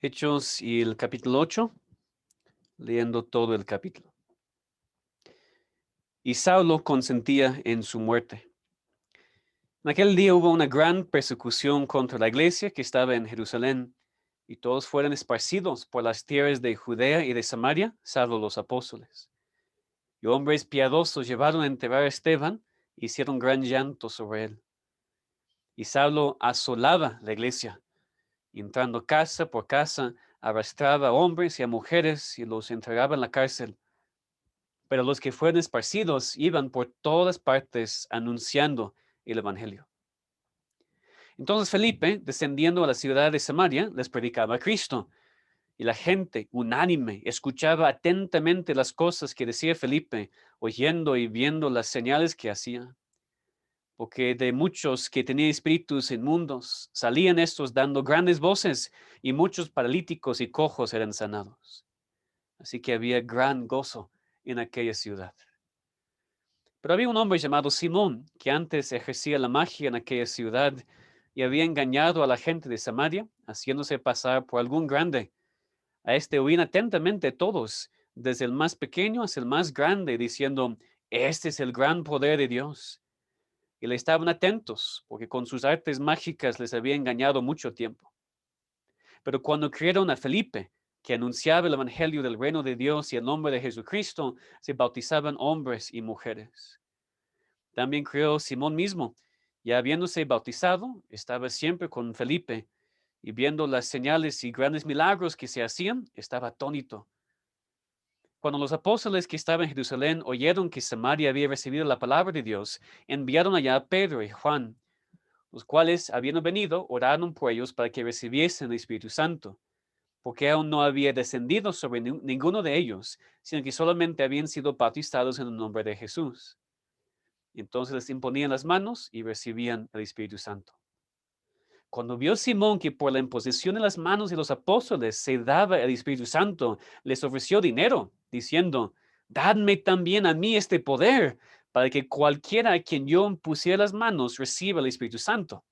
Hechos y el capítulo 8, leyendo todo el capítulo. Y Saulo consentía en su muerte. En aquel día hubo una gran persecución contra la iglesia que estaba en Jerusalén, y todos fueron esparcidos por las tierras de Judea y de Samaria, salvo los apóstoles. Y hombres piadosos llevaron a enterrar a Esteban e hicieron gran llanto sobre él. Y Saulo asolaba la iglesia, y entrando casa por casa, arrastraba a hombres y a mujeres y los entregaba en la cárcel. Pero los que fueron esparcidos iban por todas partes anunciando el evangelio. Entonces Felipe, descendiendo a la ciudad de Samaria, les predicaba a Cristo. Y la gente, unánime, escuchaba atentamente las cosas que decía Felipe, oyendo y viendo las señales que hacía. Porque de muchos que tenían espíritus inmundos, salían estos dando grandes voces, y muchos paralíticos y cojos eran sanados. Así que había gran gozo en aquella ciudad. Pero había un hombre llamado Simón, que antes ejercía la magia en aquella ciudad y había engañado a la gente de Samaria, haciéndose pasar por algún grande. A este oían atentamente todos, desde el más pequeño hasta el más grande, diciendo, este es el gran poder de Dios. Y le estaban atentos, porque con sus artes mágicas les había engañado mucho tiempo. Pero cuando creyeron a Felipe, que anunciaba el evangelio del reino de Dios y el nombre de Jesucristo, se bautizaban hombres y mujeres. También creyó Simón mismo, y habiéndose bautizado, estaba siempre con Felipe, y viendo las señales y grandes milagros que se hacían, estaba atónito. Cuando los apóstoles que estaban en Jerusalén oyeron que Samaria había recibido la palabra de Dios, enviaron allá a Pedro y Juan, los cuales, habiendo venido, oraron por ellos para que recibiesen el Espíritu Santo, porque aún no había descendido sobre ninguno de ellos, sino que solamente habían sido bautizados en el nombre de Jesús. Entonces les imponían las manos y recibían el Espíritu Santo. Cuando vio Simón que por la imposición de las manos de los apóstoles se daba el Espíritu Santo, les ofreció dinero, diciendo, dadme también a mí este poder, para que cualquiera a quien yo pusiera las manos reciba el Espíritu Santo.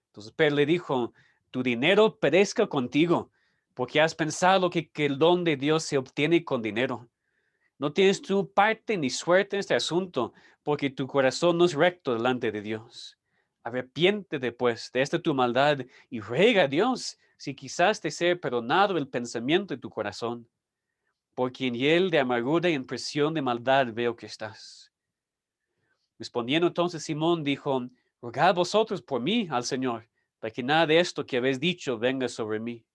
Entonces Pedro le dijo, tu dinero perezca contigo, porque has pensado que el don de Dios se obtiene con dinero. No tienes tu parte ni suerte en este asunto, porque tu corazón no es recto delante de Dios. Arrepiéntete, pues, de esta tu maldad y ruega a Dios si quizás te sea perdonado el pensamiento de tu corazón, porque en él de amargura y en presión de maldad veo que estás. Respondiendo entonces Simón dijo, rogad vosotros por mí al Señor, para que nada de esto que habéis dicho venga sobre mí.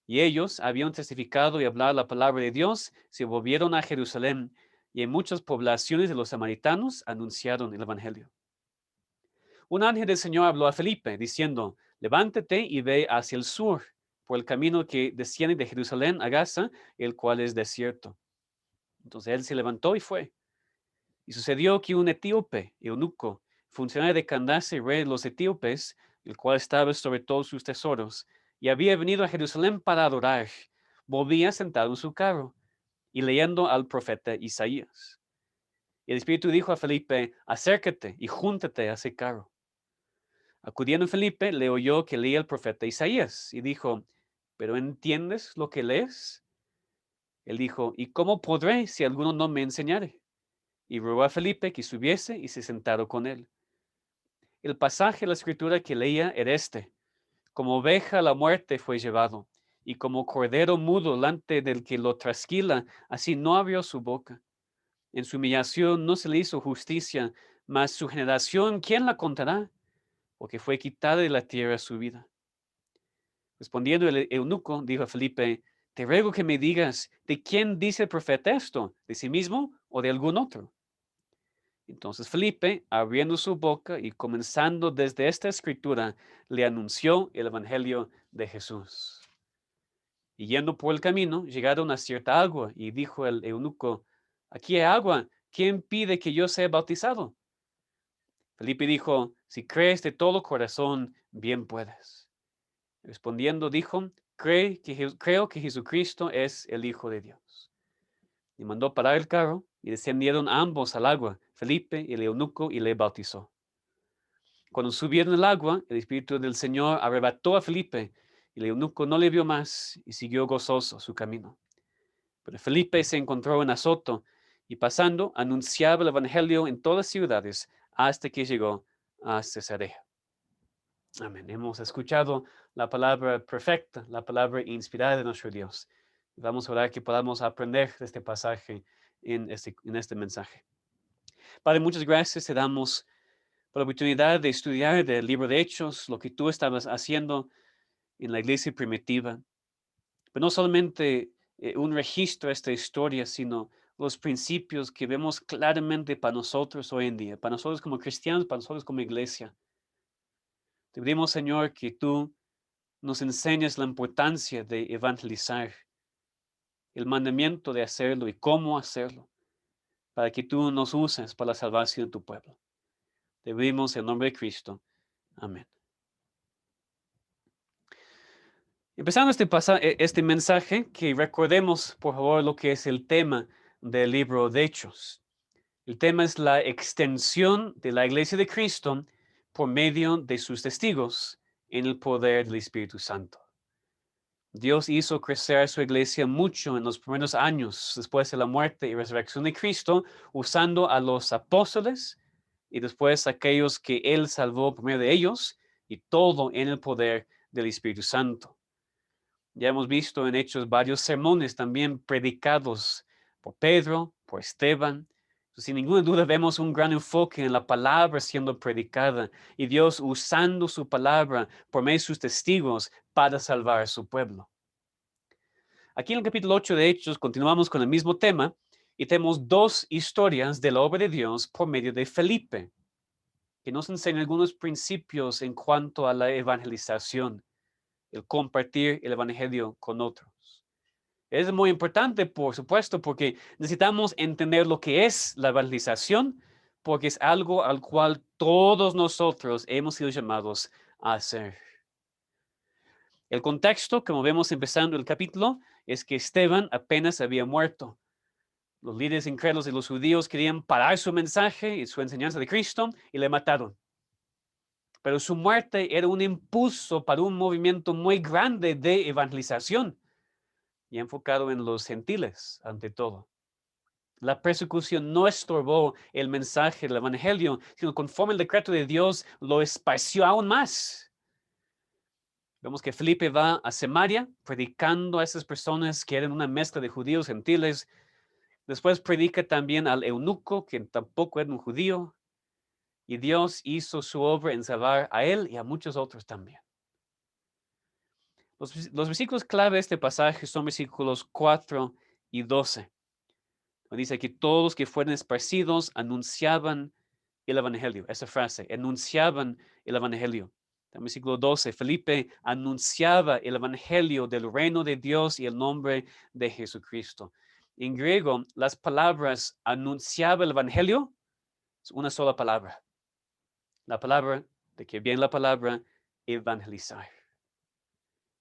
Y ellos, habían testificado y hablado la palabra de Dios, se volvieron a Jerusalén, y en muchas poblaciones de los samaritanos anunciaron el evangelio. Un ángel del Señor habló a Felipe, diciendo, levántate y ve hacia el sur, por el camino que desciende de Jerusalén a Gaza, el cual es desierto. Entonces él se levantó y fue. Y sucedió que un etíope, eunuco, funcionario de Candace, rey de los etíopes, el cual estaba sobre todos sus tesoros, y había venido a Jerusalén para adorar, volvía sentado en su carro y leyendo al profeta Isaías. Y el Espíritu dijo a Felipe, acércate y júntate a ese carro. Acudiendo Felipe, le oyó que leía el profeta Isaías y dijo, ¿pero entiendes lo que lees? Él dijo, ¿y cómo podré si alguno no me enseñare? Y rogó a Felipe que subiese y se sentaron con él. El pasaje de la escritura que leía era este: como oveja a la muerte fue llevado, y como cordero mudo delante del que lo trasquila, así no abrió su boca. En su humillación no se le hizo justicia, mas su generación, ¿quién la contará? Porque fue quitada de la tierra su vida. Respondiendo el eunuco, dijo a Felipe, te ruego que me digas, ¿de quién dice el profeta esto? ¿De sí mismo o de algún otro? Entonces Felipe, abriendo su boca y comenzando desde esta escritura, le anunció el evangelio de Jesús. Y yendo por el camino, llegaron a cierta agua, y dijo el eunuco, aquí hay agua, ¿quién pide que yo sea bautizado? Felipe dijo, si crees de todo corazón, bien puedes. Respondiendo dijo, creo que Jesucristo es el Hijo de Dios. Y mandó parar el carro, y descendieron ambos al agua, Felipe y el eunuco, y le bautizó. Cuando subieron al agua, el Espíritu del Señor arrebató a Felipe, Y el eunuco no le vio más y siguió gozoso su camino. Pero Felipe se encontró en Azoto y pasando anunciaba el evangelio en todas las ciudades hasta que llegó a Cesarea. Amén. Hemos escuchado la palabra perfecta, la palabra inspirada de nuestro Dios. Vamos a orar que podamos aprender de este pasaje en este mensaje. Padre, muchas gracias te damos por la oportunidad de estudiar del libro de Hechos, lo que tú estabas haciendo en la iglesia primitiva. Pero no solamente un registro de esta historia, sino los principios que vemos claramente para nosotros hoy en día, para nosotros como cristianos, para nosotros como iglesia. Te pedimos, Señor, que tú nos enseñes la importancia de evangelizar, el mandamiento de hacerlo y cómo hacerlo, para que tú nos uses para la salvación de tu pueblo. Te pedimos en el nombre de Cristo. Amén. Empezando este mensaje, que recordemos, por favor, lo que es el tema del libro de Hechos. El tema es la extensión de la iglesia de Cristo por medio de sus testigos en el poder del Espíritu Santo. Dios hizo crecer su iglesia mucho en los primeros años después de la muerte y resurrección de Cristo, usando a los apóstoles y después aquellos que Él salvó por medio de ellos, y todo en el poder del Espíritu Santo. Ya hemos visto en Hechos varios sermones también predicados por Pedro, por Esteban. Sin ninguna duda vemos un gran enfoque en la palabra siendo predicada y Dios usando su palabra por medio de sus testigos para salvar a su pueblo. Aquí en el capítulo 8 de Hechos continuamos con el mismo tema y tenemos dos historias de la obra de Dios por medio de Felipe, que nos enseña algunos principios en cuanto a la evangelización, el compartir el evangelio con otros. Es muy importante, por supuesto, porque necesitamos entender lo que es la evangelización, porque es algo al cual todos nosotros hemos sido llamados a hacer. El contexto, como vemos empezando el capítulo, es que Esteban apenas había muerto. Los líderes incrédulos de los judíos querían parar su mensaje y su enseñanza de Cristo y le mataron. Pero su muerte era un impulso para un movimiento muy grande de evangelización y enfocado en los gentiles ante todo. La persecución no estorbó el mensaje del evangelio, sino conforme el decreto de Dios lo esparció aún más. Vemos que Felipe va a Samaria predicando a esas personas que eran una mezcla de judíos gentiles. Después predica también al eunuco, que tampoco era un judío. Y Dios hizo su obra en salvar a él y a muchos otros también. Los versículos clave de este pasaje son versículos 4 y 12. Dice que todos los que fueron esparcidos anunciaban el evangelio. Esa frase, anunciaban el evangelio. En el versículo 12, Felipe anunciaba el evangelio del reino de Dios y el nombre de Jesucristo. En griego, las palabras anunciaba el evangelio es una sola palabra. La palabra, de que viene la palabra, evangelizar.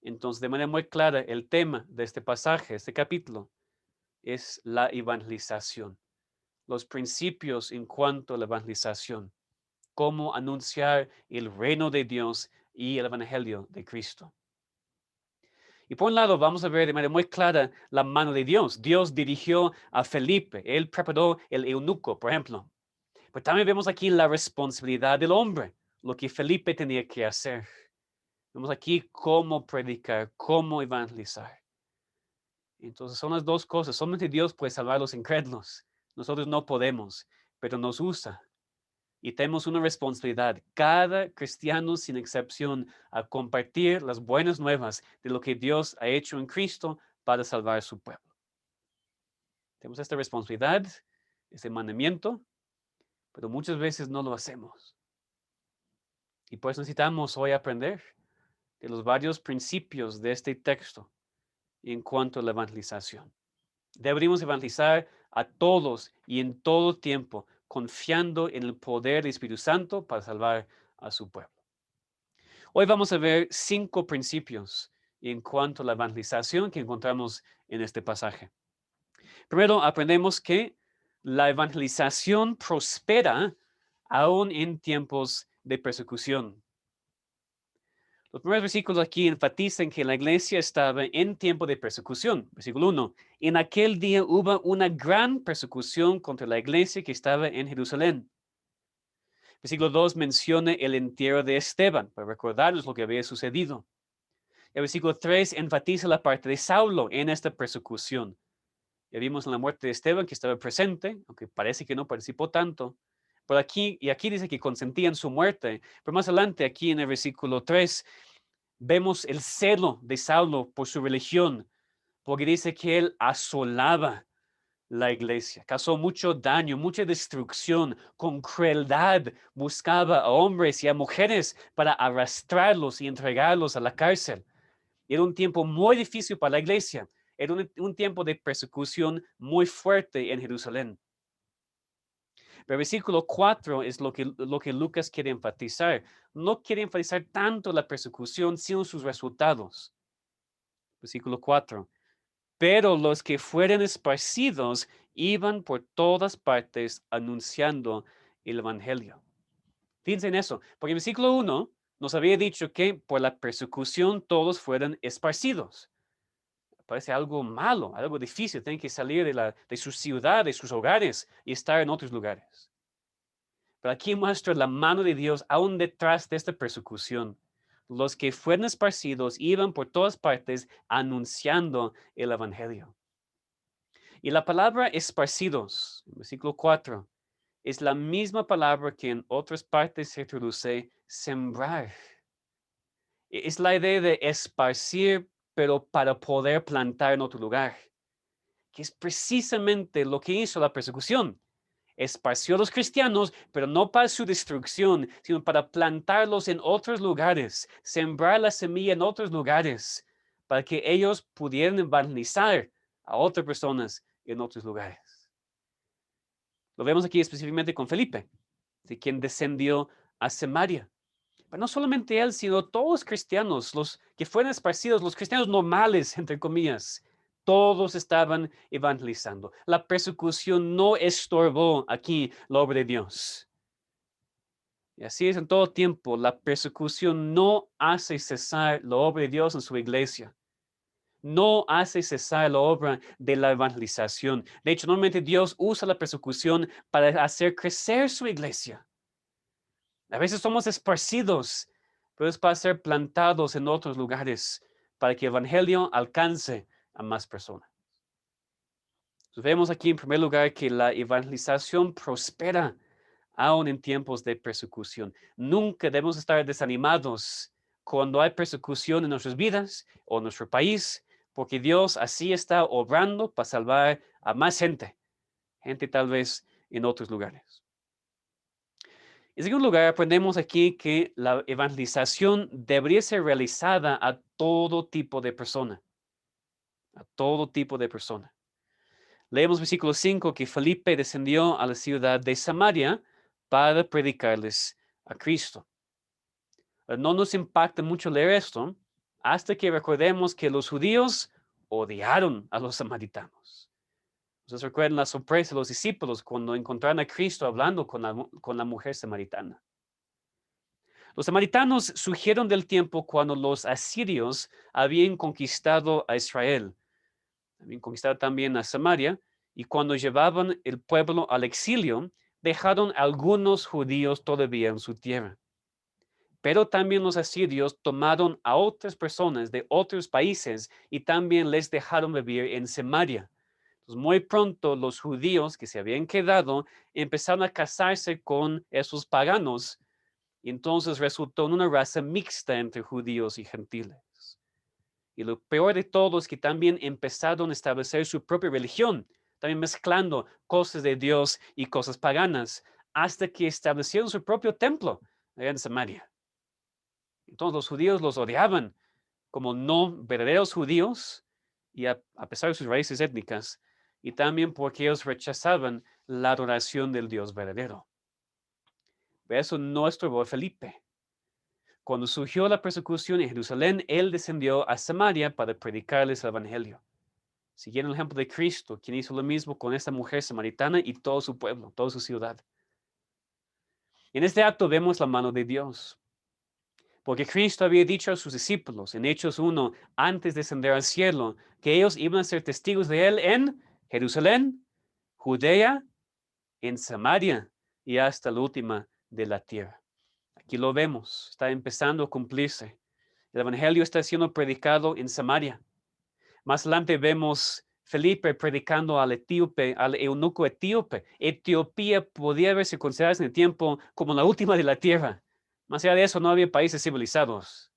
Entonces, de manera muy clara, el tema de este pasaje, este capítulo, es la evangelización. Los principios en cuanto a la evangelización. Cómo anunciar el reino de Dios y el evangelio de Cristo. Y por un lado, vamos a ver de manera muy clara la mano de Dios. Dios dirigió a Felipe. Él preparó el eunuco, por ejemplo. Pero también vemos aquí la responsabilidad del hombre, lo que Felipe tenía que hacer. Vemos aquí cómo predicar, cómo evangelizar. Entonces son las dos cosas. Solamente Dios puede salvar a los incrédulos. Nosotros no podemos, pero nos usa. Y tenemos una responsabilidad, cada cristiano sin excepción, a compartir las buenas nuevas de lo que Dios ha hecho en Cristo para salvar a su pueblo. Tenemos esta responsabilidad, este mandamiento, pero muchas veces no lo hacemos. Y pues necesitamos hoy aprender de los varios principios de este texto en cuanto a la evangelización. Deberíamos evangelizar a todos y en todo tiempo, confiando en el poder del Espíritu Santo para salvar a su pueblo. Hoy vamos a ver 5 principios en cuanto a la evangelización que encontramos en este pasaje. Primero, aprendemos que la evangelización prospera aún en tiempos de persecución. Los primeros versículos aquí enfatizan que la iglesia estaba en tiempo de persecución. Versículo 1. En aquel día hubo una gran persecución contra la iglesia que estaba en Jerusalén. Versículo 2 menciona el entierro de Esteban, para recordarnos lo que había sucedido. El versículo 3 enfatiza la parte de Saulo en esta persecución. Ya vimos en la muerte de Esteban que estaba presente, aunque parece que no participó tanto. Pero aquí dice que consentían su muerte. Pero más adelante, aquí en el versículo 3, vemos el celo de Saulo por su religión, porque dice que él asolaba la iglesia, causó mucho daño, mucha destrucción, con crueldad buscaba a hombres y a mujeres para arrastrarlos y entregarlos a la cárcel. Era un tiempo muy difícil para la iglesia, era un tiempo de persecución muy fuerte en Jerusalén. Pero el versículo 4 es lo que Lucas quiere enfatizar. No quiere enfatizar tanto la persecución, sino sus resultados. Versículo 4. Pero los que fueron esparcidos iban por todas partes anunciando el evangelio. Fíjense en eso, porque en el versículo 1 nos había dicho que por la persecución todos fueron esparcidos. Parece algo malo, algo difícil. Tienen que salir de su ciudad, de sus hogares y estar en otros lugares. Pero aquí muestra la mano de Dios aún detrás de esta persecución. Los que fueron esparcidos iban por todas partes anunciando el evangelio. Y la palabra esparcidos, en versículo 4, es la misma palabra que en otras partes se traduce sembrar. Es la idea de esparcir, pero para poder plantar en otro lugar, que es precisamente lo que hizo la persecución. Esparció a los cristianos, pero no para su destrucción, sino para plantarlos en otros lugares, sembrar la semilla en otros lugares, para que ellos pudieran evangelizar a otras personas en otros lugares. Lo vemos aquí específicamente con Felipe, de quien descendió a Samaria. Pero no solamente él, sino todos los cristianos, los que fueron esparcidos, los cristianos normales, entre comillas, todos estaban evangelizando. La persecución no estorbó aquí la obra de Dios. Y así es en todo tiempo. La persecución no hace cesar la obra de Dios en su iglesia. No hace cesar la obra de la evangelización. De hecho, normalmente Dios usa la persecución para hacer crecer su iglesia. A veces somos esparcidos, pero es para ser plantados en otros lugares, para que el evangelio alcance a más personas. Entonces, vemos aquí en primer lugar que la evangelización prospera aún en tiempos de persecución. Nunca debemos estar desanimados cuando hay persecución en nuestras vidas o en nuestro país, porque Dios así está obrando para salvar a más gente, gente tal vez en otros lugares. En segundo lugar, aprendemos aquí que la evangelización debería ser realizada a todo tipo de persona, a todo tipo de persona. Leemos versículo 5 que Felipe descendió a la ciudad de Samaria para predicarles a Cristo. No nos impacta mucho leer esto hasta que recordemos que los judíos odiaron a los samaritanos. Ustedes recuerdan la sorpresa de los discípulos cuando encontraron a Cristo hablando con la mujer samaritana. Los samaritanos surgieron del tiempo cuando los asirios habían conquistado a Israel, habían conquistado también a Samaria, y cuando llevaban el pueblo al exilio, dejaron a algunos judíos todavía en su tierra. Pero también los asirios tomaron a otras personas de otros países y también les dejaron vivir en Samaria. Entonces, muy pronto los judíos que se habían quedado empezaron a casarse con esos paganos y entonces resultó en una raza mixta entre judíos y gentiles. Y lo peor de todo es que también empezaron a establecer su propia religión, también mezclando cosas de Dios y cosas paganas, hasta que establecieron su propio templo allá en Samaria. Entonces los judíos los odiaban como no verdaderos judíos y a pesar de sus raíces étnicas, y también porque ellos rechazaban la adoración del Dios verdadero. Pero eso no estorbó a Felipe. Cuando surgió la persecución en Jerusalén, él descendió a Samaria para predicarles el evangelio. Siguiendo el ejemplo de Cristo, quien hizo lo mismo con esta mujer samaritana y todo su pueblo, toda su ciudad. En este acto vemos la mano de Dios. Porque Cristo había dicho a sus discípulos en Hechos 1, antes de ascender al cielo, que ellos iban a ser testigos de Él en Jerusalén, Judea, en Samaria y hasta la última de la tierra. Aquí lo vemos, está empezando a cumplirse. El Evangelio está siendo predicado en Samaria. Más adelante vemos Felipe predicando al etíope, al eunuco etíope. Etiopía podía verse considerada en el tiempo como la última de la tierra. Más allá de eso, no había países civilizados.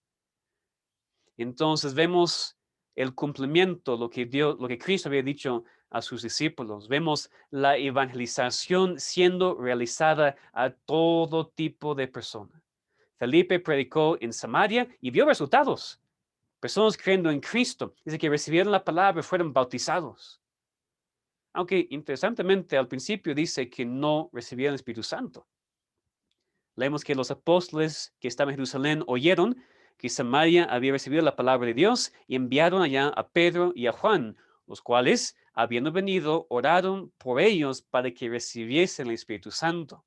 Entonces vemos el cumplimiento, lo que Cristo había dicho a sus discípulos. Vemos la evangelización siendo realizada a todo tipo de personas. Felipe predicó en Samaria y vio resultados. Personas creyendo en Cristo, dice que recibieron la palabra y fueron bautizados. Aunque interesantemente al principio dice que no recibieron el Espíritu Santo. Leemos que los apóstoles que estaban en Jerusalén oyeron que Samaria había recibido la palabra de Dios y enviaron allá a Pedro y a Juan, los cuales, habiendo venido, oraron por ellos para que recibiesen el Espíritu Santo.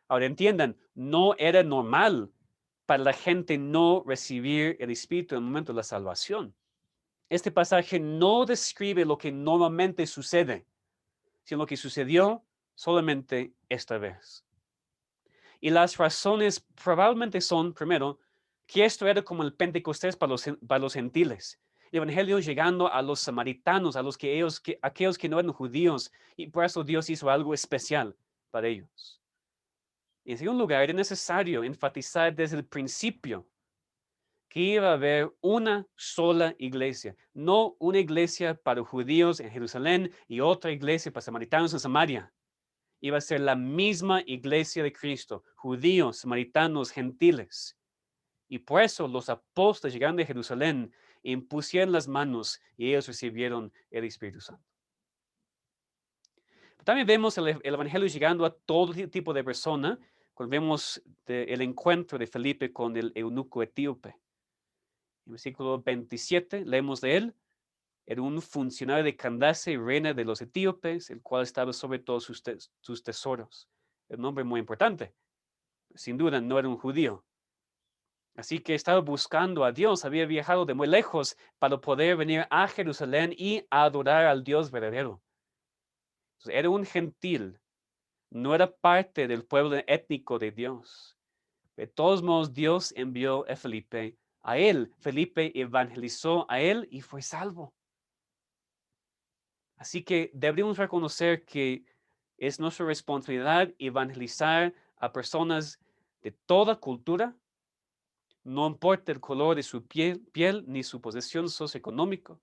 Ahora entiendan, no era normal para la gente no recibir el Espíritu en el momento de la salvación. Este pasaje no describe lo que normalmente sucede, sino lo que sucedió solamente esta vez. Y las razones probablemente son, primero, que esto era como el Pentecostés para los gentiles. El Evangelio llegando a los samaritanos, aquellos que no eran judíos, y por eso Dios hizo algo especial para ellos. Y en segundo lugar, era necesario enfatizar desde el principio que iba a haber una sola iglesia, no una iglesia para judíos en Jerusalén y otra iglesia para samaritanos en Samaria. Iba a ser la misma iglesia de Cristo, judíos, samaritanos, gentiles. Y por eso los apóstoles llegaron de Jerusalén, impusieron las manos y ellos recibieron el Espíritu Santo. También vemos el Evangelio llegando a todo tipo de persona, cuando vemos el encuentro de Felipe con el eunuco etíope. En el versículo 27 leemos de él: era un funcionario de Candace, reina de los etíopes, el cual estaba sobre todos sus tesoros. Un nombre muy importante. Sin duda, no era un judío. Así que estaba buscando a Dios, había viajado de muy lejos para poder venir a Jerusalén y adorar al Dios verdadero. Entonces, era un gentil, no era parte del pueblo étnico de Dios. De todos modos, Dios envió a Felipe a él. Felipe evangelizó a él y fue salvo. Así que deberíamos reconocer que es nuestra responsabilidad evangelizar a personas de toda cultura, no importa el color de su piel ni su posición socioeconómica.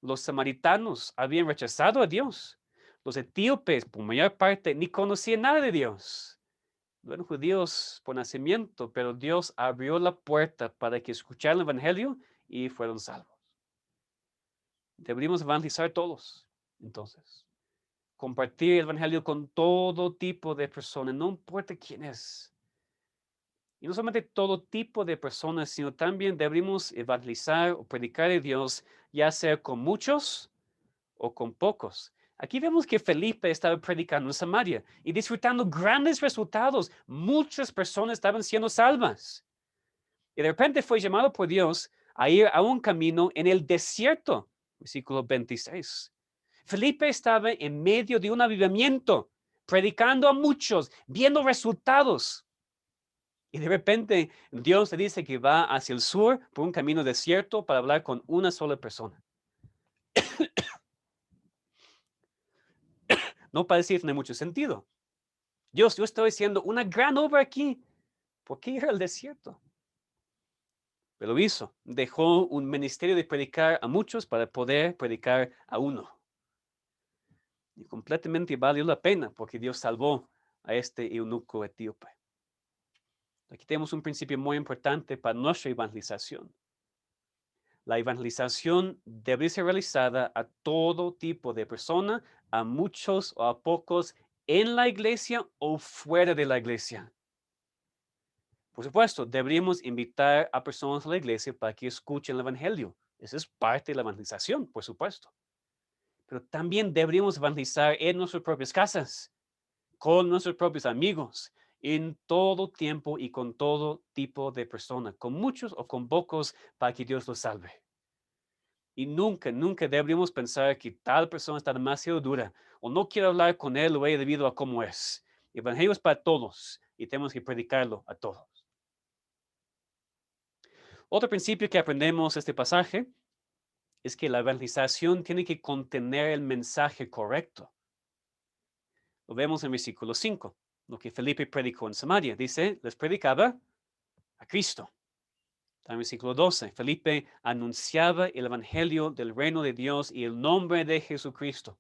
Los samaritanos habían rechazado a Dios. Los etíopes, por mayor parte, ni conocían nada de Dios. No eran judíos por nacimiento, pero Dios abrió la puerta para que escucharan el Evangelio y fueron salvos. Deberíamos evangelizar todos, entonces. Compartir el Evangelio con todo tipo de personas, no importa quién es. Y no solamente todo tipo de personas, sino también deberíamos evangelizar o predicar de Dios, ya sea con muchos o con pocos. Aquí vemos que Felipe estaba predicando en Samaria y disfrutando grandes resultados. Muchas personas estaban siendo salvas. Y de repente fue llamado por Dios a ir a un camino en el desierto. Versículo 26. Felipe estaba en medio de un avivamiento, predicando a muchos, viendo resultados. Y de repente Dios le dice que va hacia el sur por un camino desierto para hablar con una sola persona. No parece tener mucho sentido. Dios, yo estoy haciendo una gran obra aquí. ¿Por qué ir al desierto? Pero lo hizo. Dejó un ministerio de predicar a muchos para poder predicar a uno. Y completamente valió la pena porque Dios salvó a este eunuco etíope. Aquí tenemos un principio muy importante para nuestra evangelización. La evangelización debe ser realizada a todo tipo de persona, a muchos o a pocos, en la iglesia o fuera de la iglesia. Por supuesto, deberíamos invitar a personas a la iglesia para que escuchen el evangelio. Esa es parte de la evangelización, por supuesto. Pero también deberíamos evangelizar en nuestras propias casas, con nuestros propios amigos en todo tiempo y con todo tipo de persona, con muchos o con pocos, para que Dios los salve. Y nunca, nunca deberíamos pensar que tal persona está demasiado dura o no quiero hablar con él o ella debido a cómo es. El evangelio es para todos y tenemos que predicarlo a todos. Otro principio que aprendemos de este pasaje es que la evangelización tiene que contener el mensaje correcto. Lo vemos en versículo 5, lo que Felipe predicó en Samaria. Dice, les predicaba a Cristo. En versículo 12, Felipe anunciaba el evangelio del reino de Dios y el nombre de Jesucristo.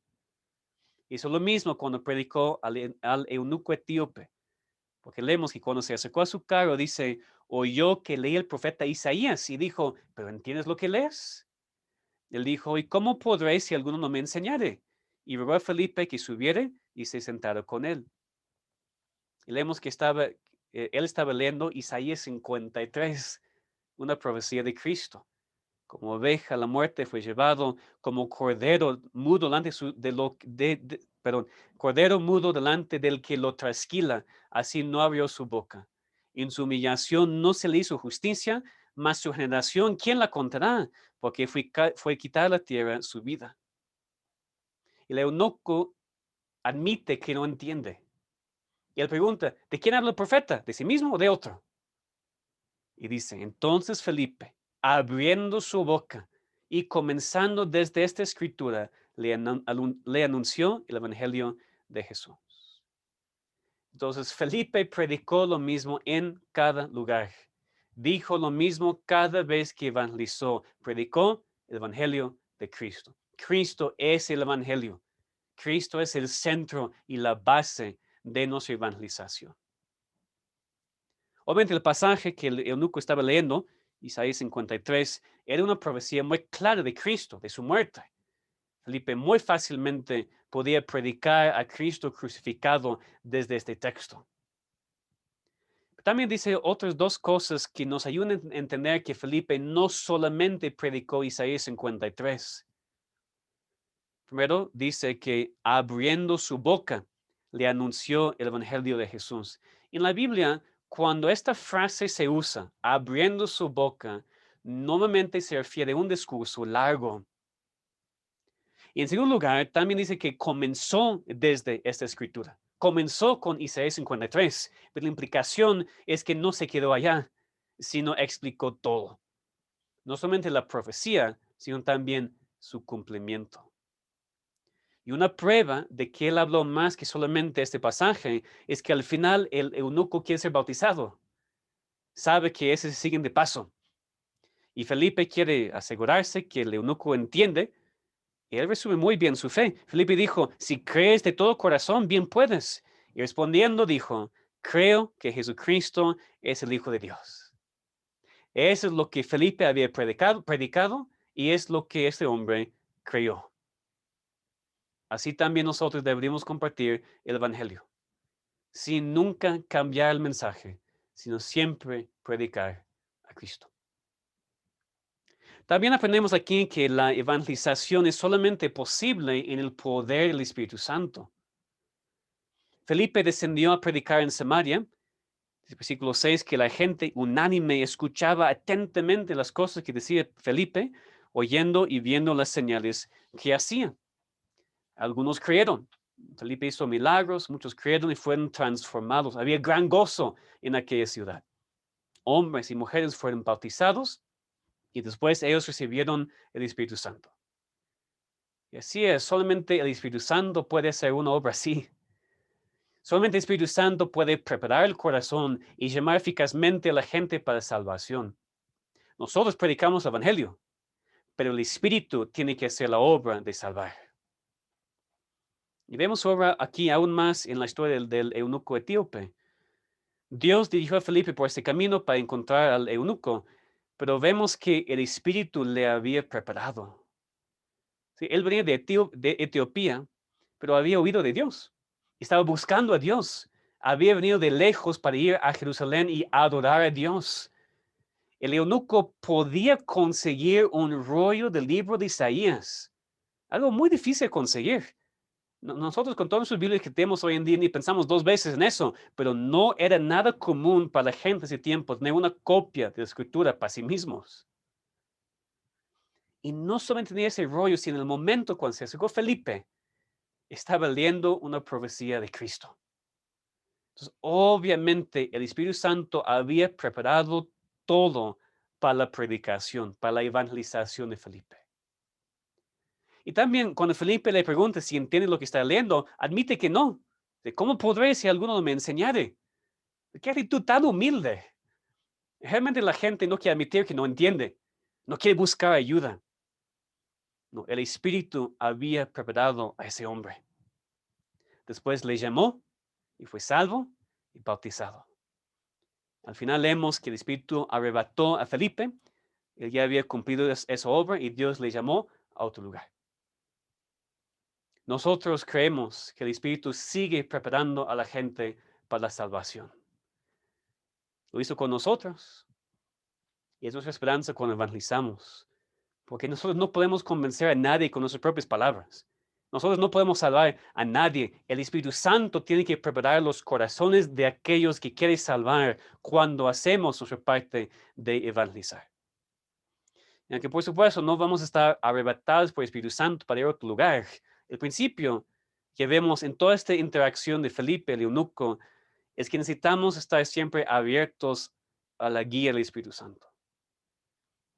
Hizo lo mismo cuando predicó al eunuco etíope, porque leemos que cuando se acercó a su carro, dice, oyó que leía el profeta Isaías y dijo, ¿pero entiendes lo que lees? Él dijo, ¿y cómo podré si alguno no me enseñare? Y rogó a Felipe que subiere y se sentara con él. Y leemos que él estaba leyendo Isaías 53, una profecía de Cristo. Como oveja a la muerte fue llevado, como cordero mudo cordero mudo delante del que lo trasquila, así no abrió su boca. En su humillación no se le hizo justicia, mas su generación, ¿quién la contará? Porque fue quitar la tierra su vida. Y el eunuco admite que no entiende. Y él pregunta, ¿de quién habla el profeta? ¿De sí mismo o de otro? Y dice, entonces Felipe, abriendo su boca y comenzando desde esta escritura, le anunció el evangelio de Jesús. Entonces Felipe predicó lo mismo en cada lugar. Dijo lo mismo cada vez que evangelizó. Predicó el evangelio de Cristo. Cristo es el evangelio. Cristo es el centro y la base de nuestra evangelización. Obviamente el pasaje que el eunuco estaba leyendo, Isaías 53, era una profecía muy clara de Cristo, de su muerte. Felipe muy fácilmente podía predicar a Cristo crucificado desde este texto. También dice otras dos cosas que nos ayudan a entender que Felipe no solamente predicó Isaías 53. Primero dice que abriendo su boca le anunció el evangelio de Jesús. En la Biblia, cuando esta frase se usa, abriendo su boca, normalmente se refiere a un discurso largo. Y en segundo lugar, también dice que comenzó desde esta escritura. Comenzó con Isaías 53, pero la implicación es que no se quedó allá, sino explicó todo. No solamente la profecía, sino también su cumplimiento. Y una prueba de que él habló más que solamente este pasaje es que al final el eunuco quiere ser bautizado. Sabe que ese es el siguiente paso. Y Felipe quiere asegurarse que el eunuco entiende. Y él resume muy bien su fe. Felipe dijo, si crees de todo corazón, bien puedes. Y respondiendo dijo, creo que Jesucristo es el Hijo de Dios. Eso es lo que Felipe había predicado y es lo que este hombre creyó. Así también nosotros deberíamos compartir el Evangelio, sin nunca cambiar el mensaje, sino siempre predicar a Cristo. También aprendemos aquí que la evangelización es solamente posible en el poder del Espíritu Santo. Felipe descendió a predicar en Samaria. Versículo 6, que la gente unánime escuchaba atentamente las cosas que decía Felipe, oyendo y viendo las señales que hacía. Algunos creyeron. Felipe hizo milagros, muchos creyeron y fueron transformados. Había gran gozo en aquella ciudad. Hombres y mujeres fueron bautizados y después ellos recibieron el Espíritu Santo. Y así es, solamente el Espíritu Santo puede hacer una obra así. Solamente el Espíritu Santo puede preparar el corazón y llamar eficazmente a la gente para salvación. Nosotros predicamos el Evangelio, pero el Espíritu tiene que hacer la obra de salvar. Y vemos ahora aquí aún más en la historia del eunuco etíope. Dios dirigió a Felipe por este camino para encontrar al eunuco, pero vemos que el Espíritu le había preparado. Sí, él venía de Etiopía, pero había oído de Dios. Estaba buscando a Dios. Había venido de lejos para ir a Jerusalén y adorar a Dios. El eunuco podía conseguir un rollo del libro de Isaías. Algo muy difícil de conseguir. Nosotros con todas sus Biblias que tenemos hoy en día ni pensamos dos veces en eso, pero no era nada común para la gente de ese tiempo tener una copia de la Escritura para sí mismos. Y no solamente tenía ese rollo, sino en el momento cuando se acercó Felipe, estaba leyendo una profecía de Cristo. Entonces, obviamente, el Espíritu Santo había preparado todo para la predicación, para la evangelización de Felipe. Y también cuando Felipe le pregunta si entiende lo que está leyendo, admite que no. ¿Cómo podré si alguno me enseñare? ¿Qué actitud tan humilde? Realmente la gente no quiere admitir que no entiende, no quiere buscar ayuda. No, el Espíritu había preparado a ese hombre. Después le llamó y fue salvo y bautizado. Al final leemos que el Espíritu arrebató a Felipe. Él ya había cumplido esa obra y Dios le llamó a otro lugar. Nosotros creemos que el Espíritu sigue preparando a la gente para la salvación. Lo hizo con nosotros y es nuestra esperanza cuando evangelizamos, porque nosotros no podemos convencer a nadie con nuestras propias palabras. Nosotros no podemos salvar a nadie. El Espíritu Santo tiene que preparar los corazones de aquellos que quiere salvar cuando hacemos nuestra parte de evangelizar. Y aunque por supuesto no vamos a estar arrebatados por el Espíritu Santo para ir a otro lugar, el principio que vemos en toda esta interacción de Felipe, el eunuco, es que necesitamos estar siempre abiertos a la guía del Espíritu Santo.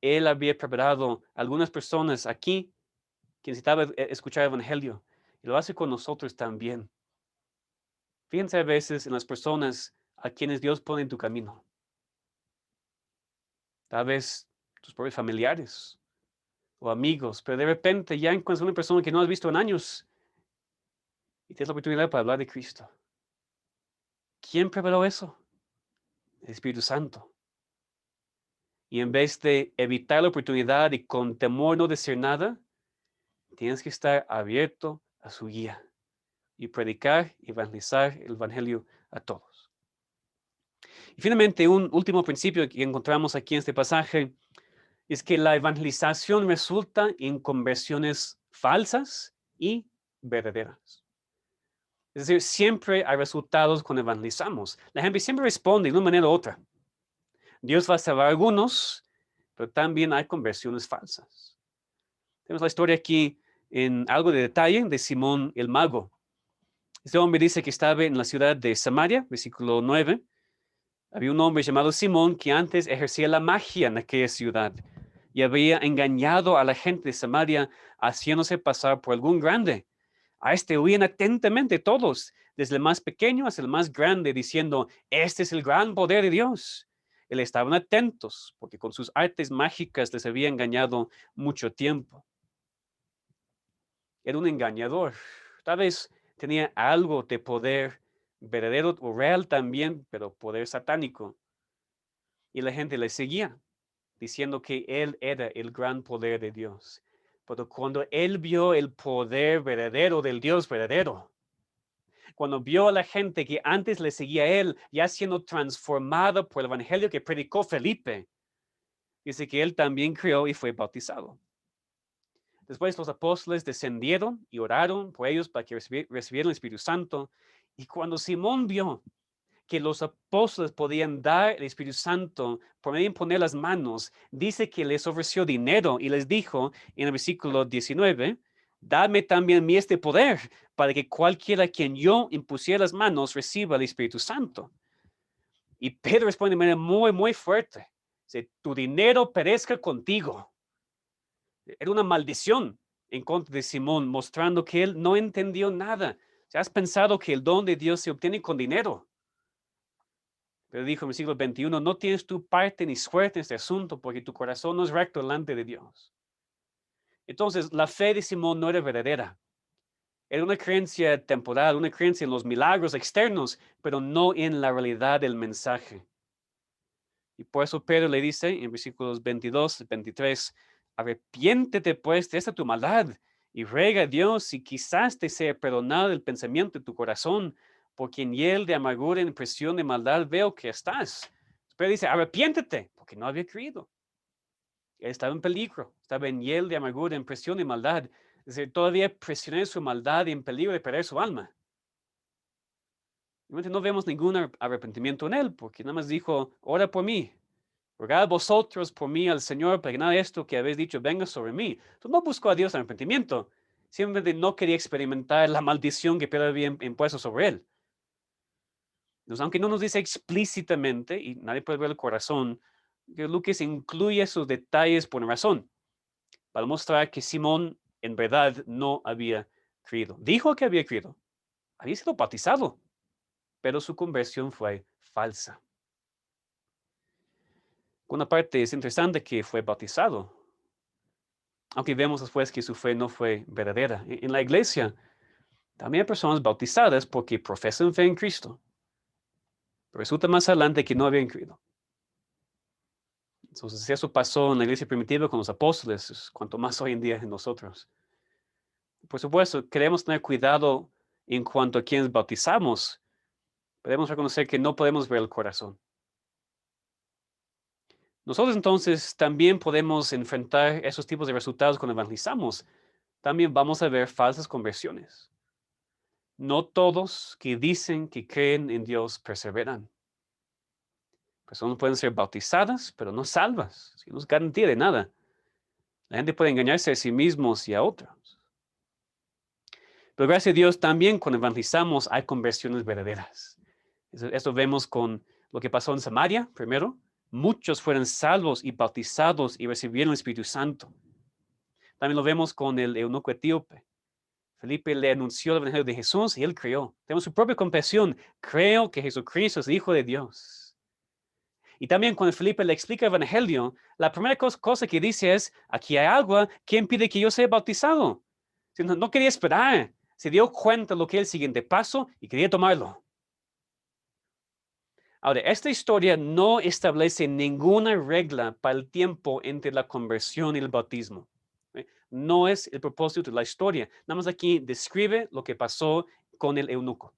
Él había preparado a algunas personas aquí que necesitaban escuchar el Evangelio, y lo hace con nosotros también. Fíjense a veces en las personas a quienes Dios pone en tu camino. Tal vez tus propios familiares o amigos, pero de repente ya encuentras una persona que no has visto en años y tienes la oportunidad para hablar de Cristo. ¿Quién preparó eso? El Espíritu Santo. Y en vez de evitar la oportunidad y con temor no decir nada, tienes que estar abierto a su guía y predicar y evangelizar el Evangelio a todos. Y finalmente, un último principio que encontramos aquí en este pasaje es que la evangelización resulta en conversiones falsas y verdaderas. Es decir, siempre hay resultados cuando evangelizamos. La gente siempre responde de una manera u otra. Dios va a salvar a algunos, pero también hay conversiones falsas. Tenemos la historia aquí en algo de detalle de Simón el Mago. Este hombre dice que estaba en la ciudad de Samaria, versículo 9. Había un hombre llamado Simón que antes ejercía la magia en aquella ciudad y había engañado a la gente de Samaria haciéndose pasar por algún grande. A este oían atentamente todos, desde el más pequeño hasta el más grande, diciendo, este es el gran poder de Dios. Él estaban atentos porque con sus artes mágicas les había engañado mucho tiempo. Era un engañador. Tal vez tenía algo de poder verdadero o real también, pero poder satánico. Y la gente le seguía, diciendo que él era el gran poder de Dios. Pero cuando él vio el poder verdadero del Dios verdadero, cuando vio a la gente que antes le seguía a él, ya siendo transformada por el evangelio que predicó Felipe, dice que él también creó y fue bautizado. Después los apóstoles descendieron y oraron por ellos para que recibieran el Espíritu Santo. Y cuando Simón vio que los apóstoles podían dar el Espíritu Santo por medio de imponer las manos, dice que les ofreció dinero y les dijo en el versículo 19, dame también a mí este poder para que cualquiera a quien yo impusiera las manos reciba el Espíritu Santo. Y Pedro responde de manera muy, muy fuerte, dice, tu dinero perezca contigo. Era una maldición en contra de Simón, mostrando que él no entendió nada. ¿Has pensado que el don de Dios se obtiene con dinero? Pero dijo en el siglo XXI, no tienes tu parte ni suerte en este asunto porque tu corazón no es recto delante de Dios. Entonces, la fe de Simón no era verdadera. Era una creencia temporal, una creencia en los milagros externos, pero no en la realidad del mensaje. Y por eso Pedro le dice en versículos 22 y 23, arrepiéntete pues de esta tu maldad y ruega a Dios y quizás te sea perdonado el pensamiento de tu corazón, porque en hiel de amargura, en presión de maldad veo que estás. Pedro dice, arrepiéntete, porque no había creído. Él estaba en peligro, estaba en hiel de amargura, en presión de maldad. Es decir, todavía prisionero de su maldad y en peligro de perder su alma. Realmente no vemos ningún arrepentimiento en él, porque nada más dijo, ora por mí, rogad vosotros por mí al Señor, para que nada de esto que habéis dicho venga sobre mí. Entonces no buscó a Dios arrepentimiento, simplemente no quería experimentar la maldición que Pedro había impuesto sobre él. Entonces, aunque no nos dice explícitamente, y nadie puede ver el corazón, que Lucas incluye esos detalles por una razón, para mostrar que Simón en verdad no había creído. Dijo que había creído, había sido bautizado, pero su conversión fue falsa. Una parte es interesante que fue bautizado, aunque vemos después que su fe no fue verdadera. En la iglesia también hay personas bautizadas porque profesan fe en Cristo, pero resulta más adelante que no habían creído. Entonces, si eso pasó en la iglesia primitiva con los apóstoles, cuanto más hoy en día en nosotros. Por supuesto, queremos tener cuidado en cuanto a quienes bautizamos. Debemos reconocer que no podemos ver el corazón. Nosotros entonces también podemos enfrentar esos tipos de resultados cuando evangelizamos. También vamos a ver falsas conversiones. No todos que dicen que creen en Dios perseveran. Personas pueden ser bautizadas, pero no salvas. No es garantía de nada. La gente puede engañarse a sí mismos y a otros. Pero gracias a Dios también cuando evangelizamos hay conversiones verdaderas. Esto vemos con lo que pasó en Samaria primero. Muchos fueron salvos y bautizados y recibieron el Espíritu Santo. También lo vemos con el eunuco etíope. Felipe le anunció el Evangelio de Jesús y él creyó. Tenemos su propia confesión. Creo que Jesucristo es el Hijo de Dios. Y también cuando Felipe le explica el Evangelio, la primera cosa que dice es, aquí hay agua, ¿quién pide que yo sea bautizado? No quería esperar. Se dio cuenta de lo que es el siguiente paso y quería tomarlo. Ahora, esta historia no establece ninguna regla para el tiempo entre la conversión y el bautismo. No es el propósito de la historia. Nada más aquí describe lo que pasó con el eunuco.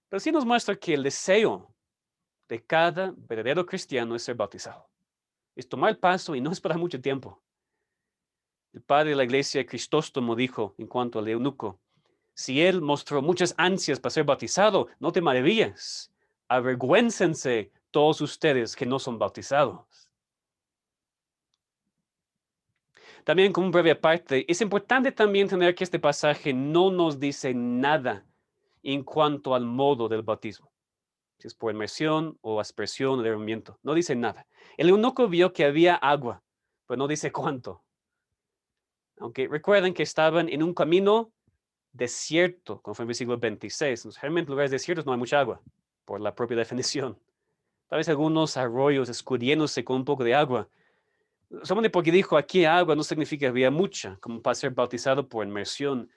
Pero sí nos muestra que el deseo de cada verdadero cristiano es ser bautizado. Es tomar el paso y no esperar mucho tiempo. El padre de la iglesia, Crisóstomo, dijo en cuanto al eunuco, si él mostró muchas ansias para ser bautizado, no te maravilles. Avergüéncense todos ustedes que no son bautizados. También como breve aparte, es importante también entender que este pasaje no nos dice nada en cuanto al modo del bautismo. Si es por inmersión o aspersión o derramamiento. No dice nada. El eunuco vio que había agua, pero no dice cuánto. Aunque recuerden que estaban en un camino desierto, como fue en el versículo 26. Generalmente en lugares desiertos no hay mucha agua, por la propia definición. Tal vez algunos arroyos escurriéndose con un poco de agua. Solamente porque dijo aquí agua no significa que había mucha, como para ser bautizado por inmersión.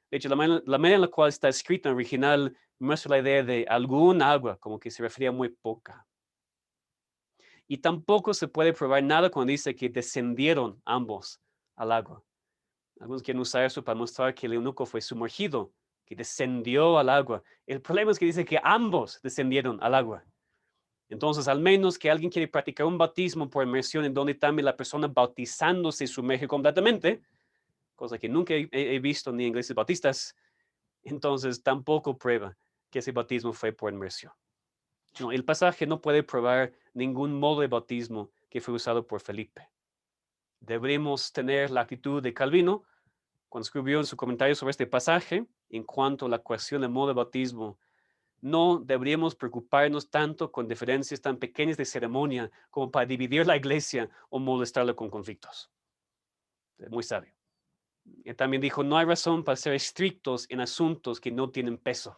De hecho, la manera en la cual está escrito en original muestra la idea de alguna agua, como que se refería a muy poca. Y tampoco se puede probar nada cuando dice que descendieron ambos al agua. Algunos quieren usar eso para mostrar que el eunuco fue sumergido, que descendió al agua. El problema es que dice que ambos descendieron al agua. Entonces, al menos que alguien quiere practicar un bautismo por inmersión en donde también la persona bautizándose sumerge completamente, cosa que nunca he visto ni en iglesias bautistas, entonces tampoco prueba que ese bautismo fue por inmersión. No, el pasaje no puede probar ningún modo de bautismo que fue usado por Felipe. Deberíamos tener la actitud de Calvino cuando escribió en su comentario sobre este pasaje en cuanto a la cuestión del modo de bautismo. No deberíamos preocuparnos tanto con diferencias tan pequeñas de ceremonia como para dividir la iglesia o molestarla con conflictos. Muy sabio. Él también dijo, no hay razón para ser estrictos en asuntos que no tienen peso.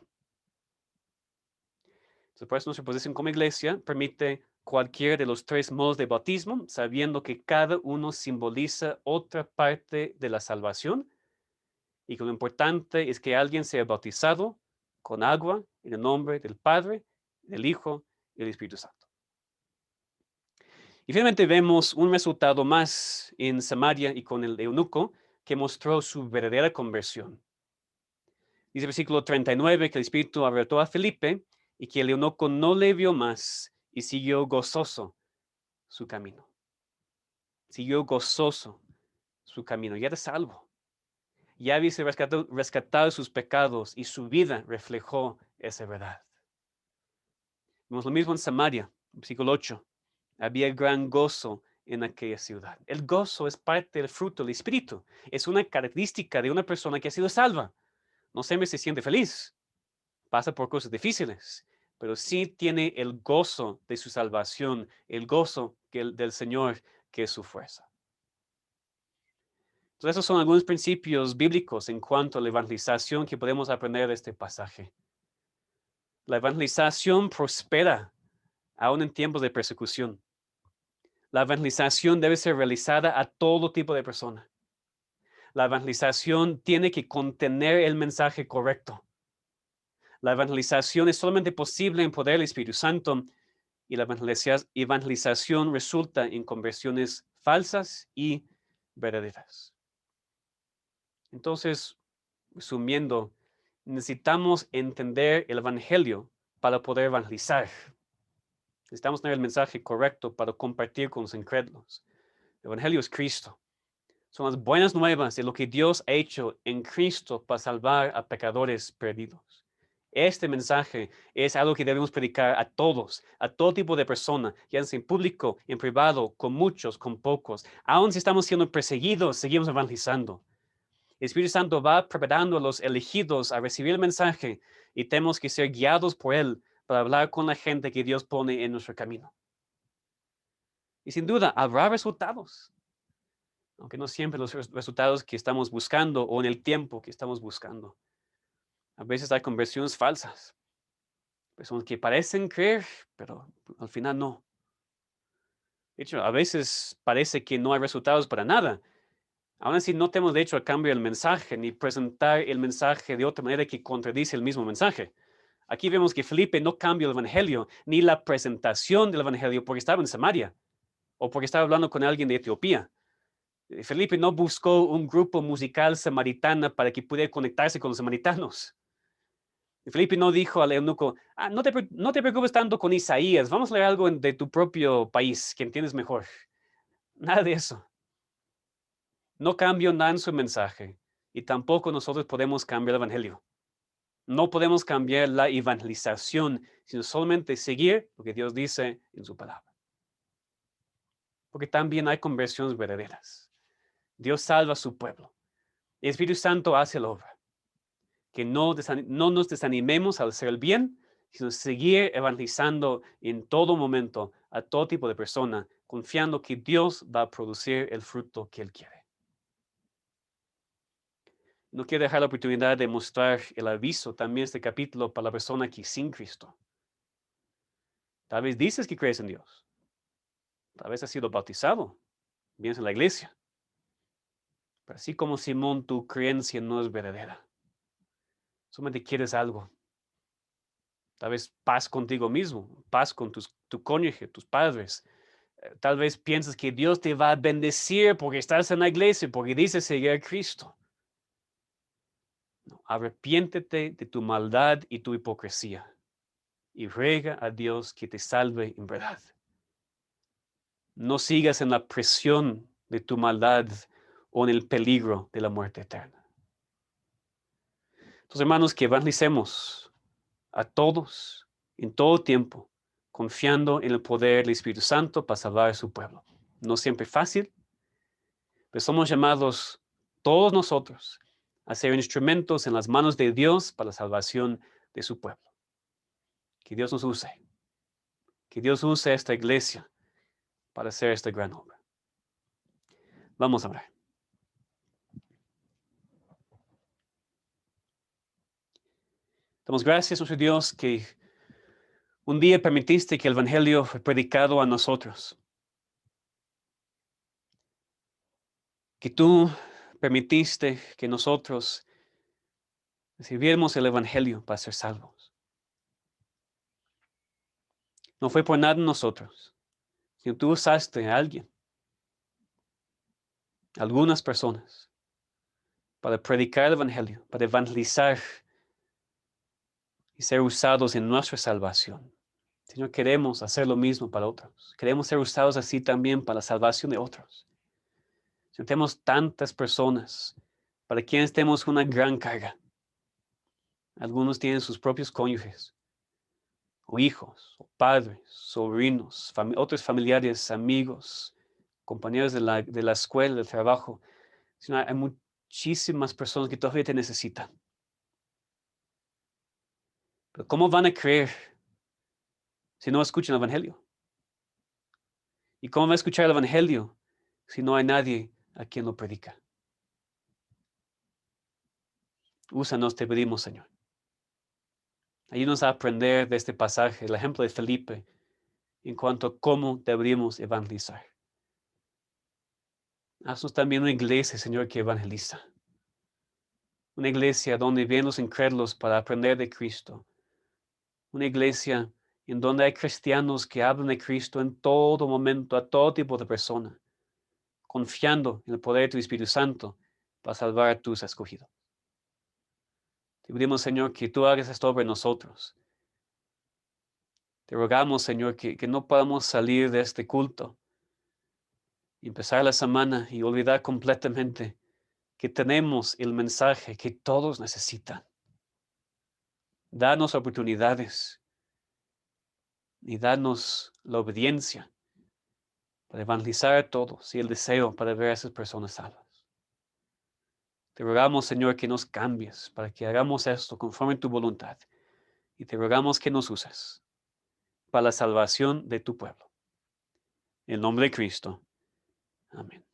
Entonces, por eso nuestra posición como iglesia permite cualquiera de los tres modos de bautismo, sabiendo que cada uno simboliza otra parte de la salvación y que lo importante es que alguien sea bautizado con agua en el nombre del Padre, del Hijo y del Espíritu Santo. Y finalmente vemos un resultado más en Samaria y con el eunuco que mostró su verdadera conversión. Dice el versículo 39 que el Espíritu alertó a Felipe y que el eunuco no le vio más y siguió gozoso su camino. Siguió gozoso su camino y era salvo. ya había sido rescatado de sus pecados y su vida reflejó esa verdad. Vemos lo mismo en Samaria, versículo 8. Había gran gozo en aquella ciudad. El gozo es parte del fruto del Espíritu. Es una característica de una persona que ha sido salva. No siempre se siente feliz, pasa por cosas difíciles, pero sí tiene el gozo de su salvación, el gozo del Señor que es su fuerza. Entonces, esos son algunos principios bíblicos en cuanto a la evangelización que podemos aprender de este pasaje. La evangelización prospera aún en tiempos de persecución. La evangelización debe ser realizada a todo tipo de persona. La evangelización tiene que contener el mensaje correcto. La evangelización es solamente posible en poder del Espíritu Santo y la evangelización resulta en conversiones falsas y verdaderas. Entonces, resumiendo, necesitamos entender el Evangelio para poder evangelizar. Necesitamos tener el mensaje correcto para compartir con los incrédulos. El Evangelio es Cristo. Son las buenas nuevas de lo que Dios ha hecho en Cristo para salvar a pecadores perdidos. Este mensaje es algo que debemos predicar a todos, a todo tipo de personas, ya sea en público, en privado, con muchos, con pocos. Aun si estamos siendo perseguidos, seguimos evangelizando. El Espíritu Santo va preparando a los elegidos a recibir el mensaje y tenemos que ser guiados por Él para hablar con la gente que Dios pone en nuestro camino. Y sin duda, habrá resultados, aunque no siempre los resultados que estamos buscando o en el tiempo que estamos buscando. A veces hay conversiones falsas, personas que parecen creer, pero al final no. De hecho, a veces parece que no hay resultados para nada. Aún así, no tenemos derecho a cambiar el mensaje ni presentar el mensaje de otra manera que contradice el mismo mensaje. Aquí vemos que Felipe no cambió el evangelio ni la presentación del evangelio porque estaba en Samaria o porque estaba hablando con alguien de Etiopía. Felipe no buscó un grupo musical samaritana para que pudiera conectarse con los samaritanos. Felipe no dijo al eunuco, no te preocupes tanto con Isaías, vamos a leer algo de tu propio país que entiendes mejor. Nada de eso. No cambió nada en su mensaje y tampoco nosotros podemos cambiar el evangelio. No podemos cambiar la evangelización, sino solamente seguir lo que Dios dice en su palabra. Porque también hay conversiones verdaderas. Dios salva a su pueblo. El Espíritu Santo hace la obra. Que no nos desanimemos al hacer el bien, sino seguir evangelizando en todo momento a todo tipo de persona, confiando que Dios va a producir el fruto que Él quiere. No quiero dejar la oportunidad de mostrar el aviso también este capítulo para la persona que es sin Cristo. Tal vez dices que crees en Dios. Tal vez has sido bautizado. Vienes en la iglesia. Pero así como Simón, tu creencia no es verdadera. Solamente quieres algo. Tal vez paz contigo mismo, paz con tu cónyuge, tus padres. Tal vez piensas que Dios te va a bendecir porque estás en la iglesia, porque dices seguir a Cristo. No, arrepiéntete de tu maldad y tu hipocresía y ruega a Dios que te salve en verdad. No sigas en la presión de tu maldad o en el peligro de la muerte eterna. Entonces, hermanos, que evangelicemos a todos, en todo tiempo, confiando en el poder del Espíritu Santo para salvar a su pueblo. No siempre fácil, pero somos llamados todos nosotros a ser instrumentos en las manos de Dios para la salvación de su pueblo. Que Dios nos use. Que Dios use esta iglesia para hacer esta gran obra. Vamos a orar. Damos gracias, nuestro Dios, que un día permitiste que el Evangelio fue predicado a nosotros. Que tú permitiste que nosotros recibiéramos el Evangelio para ser salvos. No fue por nada en nosotros, sino tú usaste a alguien, algunas personas, para predicar el Evangelio, para evangelizar y ser usados en nuestra salvación. Señor, queremos hacer lo mismo para otros. Queremos ser usados así también para la salvación de otros. Tenemos tantas personas para quienes tenemos una gran carga. Algunos tienen sus propios cónyuges, o hijos, o padres, sobrinos, otros familiares, amigos, compañeros de la escuela, del trabajo. Señor, hay muchísimas personas que todavía te necesitan. Pero ¿cómo van a creer si no escuchan el Evangelio? ¿Y cómo va a escuchar el Evangelio si no hay nadie a quien lo predica? Úsanos, te pedimos, Señor. Ayúdanos a aprender de este pasaje, el ejemplo de Felipe, en cuanto a cómo deberíamos evangelizar. Haznos también una iglesia, Señor, que evangeliza. Una iglesia donde vienen los incrédulos para aprender de Cristo. Una iglesia en donde hay cristianos que hablan de Cristo en todo momento, a todo tipo de persona, confiando en el poder de tu Espíritu Santo para salvar a tus escogidos. Te pedimos, Señor, que tú hagas esto sobre nosotros. Te rogamos, Señor, que no podamos salir de este culto y empezar la semana y olvidar completamente que tenemos el mensaje que todos necesitan. Danos oportunidades y danos la obediencia para evangelizar a todos y el deseo para ver a esas personas salvas. Te rogamos, Señor, que nos cambies para que hagamos esto conforme a tu voluntad y te rogamos que nos uses para la salvación de tu pueblo. En el nombre de Cristo. Amén.